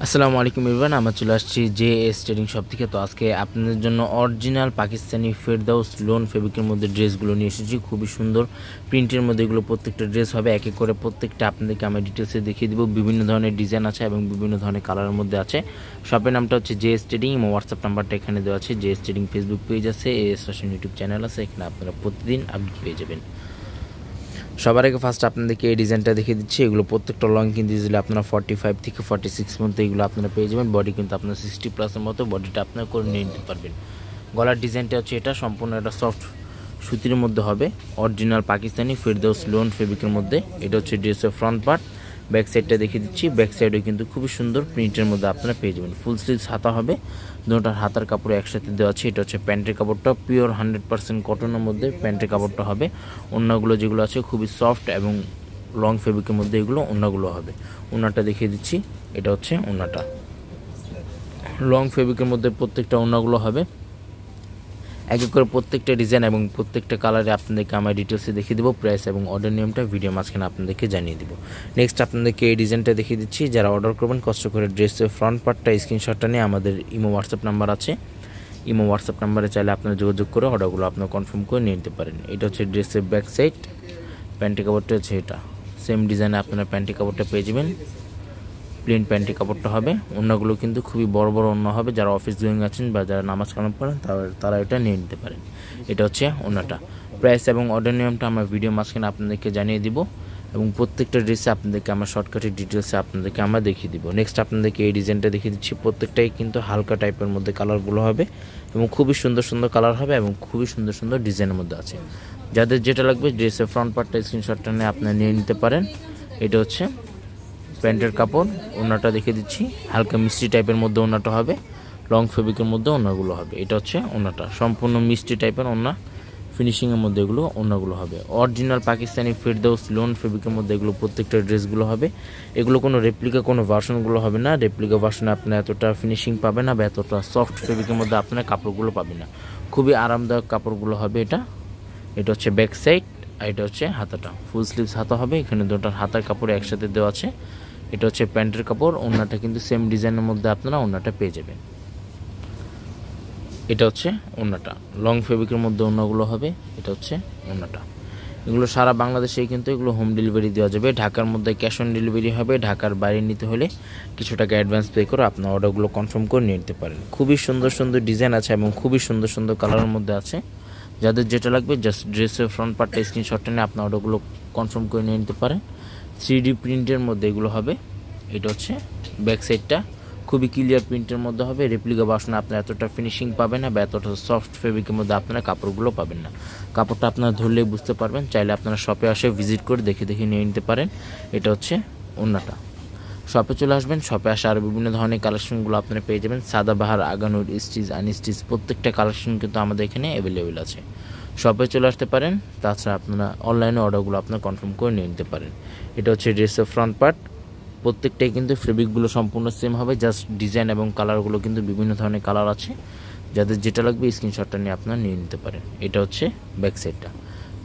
আসসালামু আলাইকুম এভরিওয়ান, আমরা চলে আসছি জেএস ট্রেডিং শপ থেকে। তো আজকে আপনাদের জন্য অরিজিনাল পাকিস্তানি ফেরদাউস লোন ফেব্রিকের মধ্যে ড্রেসগুলো নিয়ে এসেছি। খুবই সুন্দর প্রিন্টের মধ্যে এগুলো প্রত্যেকটা ড্রেস হবে। এক এক করে প্রত্যেকটা আপনাদেরকে আমি ডিটেলসে দেখিয়ে দিব। বিভিন্ন ধরনের ডিজাইন আছে এবং বিভিন্ন ধরনের কালারের মধ্যে আছে। শপের নামটা হচ্ছে জেএস ট্রেডিং এবং হোয়াটসঅ্যাপ নাম্বারটা এখানে দেওয়া আছে। জেএস ট্রেডিং ফেসবুক পেজ আছে, এএস ফ্যাশন ইউটিউব চ্যানেল আছে, এখানে আপনারা প্রতিদিন আপডেট পেয়ে যাবেন। সবার আগে ফার্স্ট আপনাদেরকে এই ডিজাইনটা দেখিয়ে দিচ্ছি। এগুলো প্রত্যেকটা লং কিন্তু ইজিলি আপনারা 45 থেকে 46 মধ্যে এগুলো আপনারা পেয়ে যাবেন। বডি কিন্তু আপনার 60+ মতো বডিটা আপনারা করে নিয়ে নিতে পারবেন। গলার ডিজাইনটা হচ্ছে এটা সম্পূর্ণ একটা সফট সুতির মধ্যে হবে, অরিজিনাল পাকিস্তানি ফেরদাউস লোন ফেব্রিকের মধ্যে। এটা হচ্ছে ড্রেসের ফ্রন্ট পার্ট। ব্যাক সাইডটা দেখিয়ে দিচ্ছি। ব্যাক সাইডেও কিন্তু খুবই সুন্দর প্রিন্টের মধ্যে আপনারা পেয়ে যাবেন। ফুল স্লিভস হাতা হবে, দুটোটার হাতার কাপড় একসাথে দেওয়া আছে। এটা হচ্ছে প্যান্টের কাপড়টা পিওর 100% কটনের মধ্যে প্যান্টের কাপড়টা হবে। ওড়নাগুলো যেগুলো আছে খুবই সফট এবং লং ফেব্রিকের মধ্যে এগুলো ওড়নাগুলো হবে। ওড়নাটা দেখিয়ে দিচ্ছি। এটা হচ্ছে ওড়নাটা, লং ফেব্রিকের মধ্যে প্রত্যেকটা ওড়নাগুলো হবে। এক এক করে প্রত্যেকটা ডিজাইন এবং প্রত্যেকটা কালারে আপনাদেরকে আমার ডিটেলসে দেখিয়ে দেবো। প্রাইস এবং অর্ডার নিয়মটা ভিডিও মাঝখানে আপনাদেরকে জানিয়ে দেবো। নেক্সট আপনাদেরকে এই ডিজাইনটা দেখিয়ে দিচ্ছি। যারা অর্ডার করবেন কষ্ট করে ড্রেসের ফ্রন্ট পার্টটা স্ক্রিনশটটা নিয়ে আমাদের ইমো হোয়াটসঅ্যাপ নাম্বার আছে, ইমো হোয়াটসঅ্যাপ নাম্বারে চাইলে আপনারা যোগাযোগ করে অর্ডারগুলো আপনারা কনফার্ম করে নিয়ে নিতে পারেন। এটা হচ্ছে ড্রেসের ব্যাক সাইড। প্যান্টি কাপড়টা হচ্ছে এটা, সেম ডিজাইনে আপনারা প্যান্টি কাপড়টা পেয়ে যাবেন। প্লেন প্যান্টি কাপড়টা হবে। ওড়নাগুলো কিন্তু খুবই বড় বড় ওড়না হবে। যারা অফিস গোয়িং আছেন বা যারা নামাজ কালাম পড়েন তারা এটা নিয়ে নিতে পারেন। এটা হচ্ছে ওড়নাটা। প্রাইস এবং অর্ডার নিয়মটা আমরা ভিডিও মাঝখানে আপনাদেরকে জানিয়ে দিব এবং প্রত্যেকটা ড্রেসে আপনাদেরকে আমরা শর্টকাটের ডিটেলসে আপনাদেরকে আমরা দেখিয়ে দিব। নেক্সট আপনাদেরকে এই ডিজাইনটা দেখিয়ে দিচ্ছি। প্রত্যেকটাই কিন্তু হালকা টাইপের মধ্যে কালারগুলো হবে এবং খুবই সুন্দর সুন্দর কালার হবে এবং খুবই সুন্দর সুন্দর ডিজাইনের মধ্যে আছে। যাদের যেটা লাগবে ড্রেসের ফ্রন্ট পার্টটা স্ক্রিনশটটা নিয়ে আপনারা নিয়ে নিতে পারেন। এটা হচ্ছে প্যান্টের কাপড়। ওড়নাটা দেখে দিচ্ছি, হালকা মিষ্টি টাইপের মধ্যে ওড়নাটা হবে, লং ফেব্রিকের মধ্যে ওড়নাগুলো হবে। এটা হচ্ছে ওড়নাটা, সম্পূর্ণ মিষ্টি টাইপের ওড়না ফিনিশিংয়ের মধ্যে এগুলো ওড়নাগুলো হবে। অরিজিনাল পাকিস্তানি ফেরদাউস লোন ফেব্রিকের মধ্যে এগুলো প্রত্যেকটা ড্রেসগুলো হবে। এগুলো কোনো রেপ্লিকা কোনো ভার্সনগুলো হবে না। রেপ্লিকা ভার্সনে আপনার এতটা ফিনিশিং পাবে না বা এতটা সফট ফেব্রিকের মধ্যে আপনার কাপড়গুলো পাবে না। খুবই আরামদায়ক কাপড়গুলো হবে এটা। এটা হচ্ছে ব্যাক সাইড আর এটা হচ্ছে হাতাটা, ফুল স্লিভস হাতা হবে। এখানে দুটার হাতার কাপড় একসাথে দেওয়া আছে। এটা হচ্ছে প্যান্টের কাপড়। ওড়নাটা কিন্তু সেম ডিজাইনের মধ্যে আপনারা ওড়নাটা পেয়ে যাবেন। এটা হচ্ছে ওড়নাটা, লং ফেব্রিকের মধ্যে ওড়নাগুলো হবে। এটা হচ্ছে ওড়নাটা। এগুলো সারা বাংলাদেশেই কিন্তু এগুলো হোম ডেলিভারি দেওয়া যাবে। ঢাকার মধ্যে ক্যাশ অন ডেলিভারি হবে। ঢাকার বাইরে নিতে হলে কিছু টাকা অ্যাডভান্স পে করে আপনার অর্ডারগুলো কনফার্ম করে নিয়ে নিতে পারেন। খুবই সুন্দর সুন্দর ডিজাইন আছে এবং খুবই সুন্দর সুন্দর কালারের মধ্যে আছে। যাদের যেটা লাগবে জাস্ট ড্রেসের ফ্রন্ট পার্টটা স্ক্রিনশটটা নিয়ে আপনার অর্ডারগুলো কনফার্ম করে নিয়ে নিতে পারেন। 3D প্রিন্টের মধ্যে এগুলো হবে। এটা হচ্ছে ব্যাক সাইডটা, খুবই ক্লিয়ার প্রিন্টের মধ্যে হবে। রেপ্লিকা ভার্সনে আপনার এতটা ফিনিশিং পাবেন না বা এতটা সফট ফেব্রিকের মধ্যে আপনারা কাপড়গুলো পাবেন না। কাপড়টা আপনারা ধরলেই বুঝতে পারবেন। চাইলে আপনারা শপে আসে ভিজিট করে দেখে দেখে নিয়ে নিতে পারেন। এটা হচ্ছে ওড়নাটা। শপে চলে আসবেন, শপে আসে আরও বিভিন্ন ধরনের কালেকশনগুলো আপনারা পেয়ে যাবেন। সাদাবাহার, আগানুর, স্টিচ, আনস্টিচ প্রত্যেকটা কালেকশন কিন্তু আমাদের এখানে অ্যাভেলেবেল আছে। শপে চলে আসতে পারেন। তাছাড়া আপনারা অনলাইনে অর্ডারগুলো আপনারা কনফার্ম করে নিয়ে নিতে পারেন। এটা হচ্ছে ড্রেসের ফ্রন্ট পার্ট। প্রত্যেকটাই কিন্তু ফেব্রিকগুলো সম্পূর্ণ সেম হবে, জাস্ট ডিজাইন এবং কালারগুলো কিন্তু বিভিন্ন ধরনের কালার আছে। যাদের যেটা লাগবে স্ক্রিনশটটা নিয়ে আপনারা নিয়ে নিতে পারেন। এটা হচ্ছে ব্যাক সাইডটা।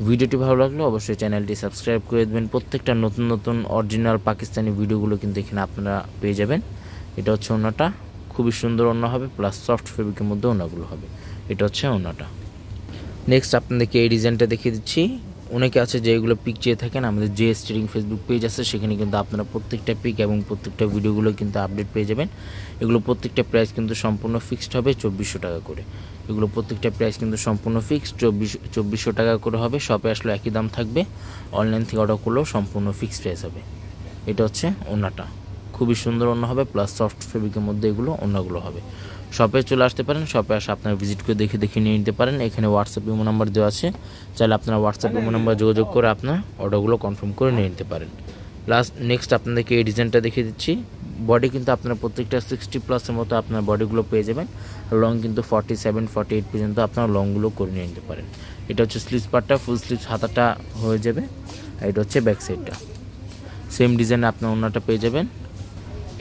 ভিডিওটি ভালো লাগলে অবশ্যই চ্যানেলটি সাবস্ক্রাইব করে দেবেন। প্রত্যেকটা নতুন নতুন অরিজিনাল পাকিস্তানি ভিডিওগুলো কিন্তু এখানে আপনারা পেয়ে যাবেন। এটা হচ্ছে ওড়নাটা, খুবই সুন্দর ওড়না হবে প্লাস সফট ফেব্রিকের মধ্যে ওড়নাগুলো হবে। এটা হচ্ছে ওড়নাটা। নেক্সট আপনাদেরকে এই ডিজাইনটা দেখিয়ে দিচ্ছি। অনেকে আছে যে এগুলো পিক চেয়ে থাকেন, আমাদের জেএস ট্রেডিং ফেসবুক পেজ আছে, সেখানে কিন্তু আপনারা প্রত্যেকটা পিক এবং প্রত্যেকটা ভিডিওগুলো কিন্তু আপডেট পেয়ে যাবেন। এগুলো প্রত্যেকটা প্রাইস কিন্তু সম্পূর্ণ ফিক্সড হবে 2400 টাকা করে। এগুলো প্রত্যেকটা প্রাইস কিন্তু সম্পূর্ণ ফিক্সড 2400 টাকা করে হবে। শপে আসলে একই দাম থাকবে, অনলাইন থেকে অর্ডার করলেও সম্পূর্ণ ফিক্সড প্রাইস হবে। এটা হচ্ছে ওড়নাটা, খুবই সুন্দর ওড়না হবে প্লাস সফট ফেব্রিকের মধ্যে এগুলো ওড়নাগুলো হবে। শপে চলে আসতে পারেন, শপে আসে আপনারা ভিজিট করে দেখে দেখে নিয়ে নিতে পারেন। এখানে হোয়াটসঅ্যাপ ইমো নাম্বার দেওয়া আছে, চাইলে আপনারা হোয়াটসঅ্যাপ ইমো নাম্বার যোগাযোগ করে আপনার অর্ডারগুলো কনফার্ম করে নিয়ে নিতে পারেন। নেক্সট আপনাদেরকে এই ডিজাইনটা দেখিয়ে দিচ্ছি। বডি কিন্তু আপনারা প্রত্যেকটা 60+-এর মতো আপনার বডিগুলো পেয়ে যাবেন। লং কিন্তু 47, 48 পর্যন্ত আপনারা লংগুলো করে নিয়ে নিতে পারেন। এটা হচ্ছে স্লিভস পার্টটা, ফুল স্লিভস হাতাটা হয়ে যাবে। আর এটা হচ্ছে ব্যাক সাইডটা, সেম ডিজাইনে আপনার ওড়নাটা পেয়ে যাবেন।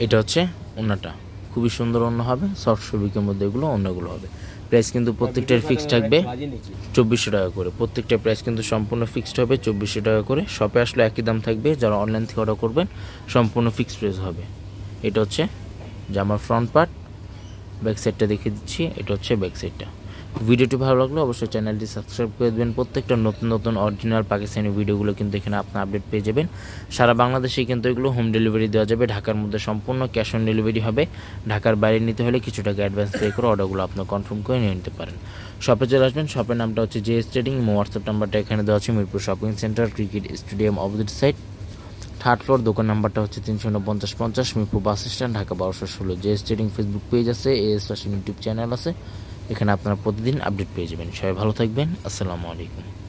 এটা হচ্ছে ওড়নাটা, খুবই সুন্দর ওড়না হবে, সফট ফেব্রিকের মধ্যে এগুলো ওড়নাগুলো হবে। প্রাইস কিন্তু প্রত্যেকটার ফিক্সড থাকবে 2400 টাকা করে। প্রত্যেকটা প্রাইস কিন্তু সম্পূর্ণ ফিক্সড হবে 2400 টাকা করে। শপে আসলে একই দাম থাকবে, যারা অনলাইন থেকে অর্ডার করবেন সম্পূর্ণ ফিক্সড প্রাইস হবে। এটা হচ্ছে জামার ফ্রন্ট পার্ট। ব্যাক সাইডটা দেখিয়ে দিচ্ছি, এটা হচ্ছে ব্যাক সাইডটা। ভিডিওটি ভালো লাগলে অবশ্যই চ্যানেলটি সাবস্ক্রাইব করে দেবেন। প্রত্যেকটা নতুন নতুন অরিজিনাল পাকিস্তানি ভিডিওগুলো কিন্তু এখানে আপনার আপডেট পেয়ে যাবেন। সারা বাংলাদেশে কিন্তু এগুলো হোম ডেলিভারি দেওয়া যাবে। ঢাকার মধ্যে সম্পূর্ণ ক্যাশ অন ডেলিভারি হবে। ঢাকার বাইরে নিতে হলে কিছু টাকা অ্যাডভান্স পে করে অর্ডারগুলো আপনার কনফার্ম করে নিয়ে নিতে পারেন। শপে চলে আসবেন। শপের নামটা হচ্ছে JS ট্রেডিং। হোয়াটসঅ্যাপ নাম্বারটা এখানে দেওয়া আছে। Mirpur shopping centre, cricket stadium opposite side, 3rd floor. দোকান নাম্বারটা হচ্ছে 34950 Mirpur bus stand, Dhaka 1216। JS trading Facebook page আছে, AS ফ্যাশন ইউটিউব চ্যানেল আছে। এখানে আপনারা প্রতিদিন আপডেট পেয়ে যাবেন। সবাই ভালো থাকবেন। আসসালামু আলাইকুম।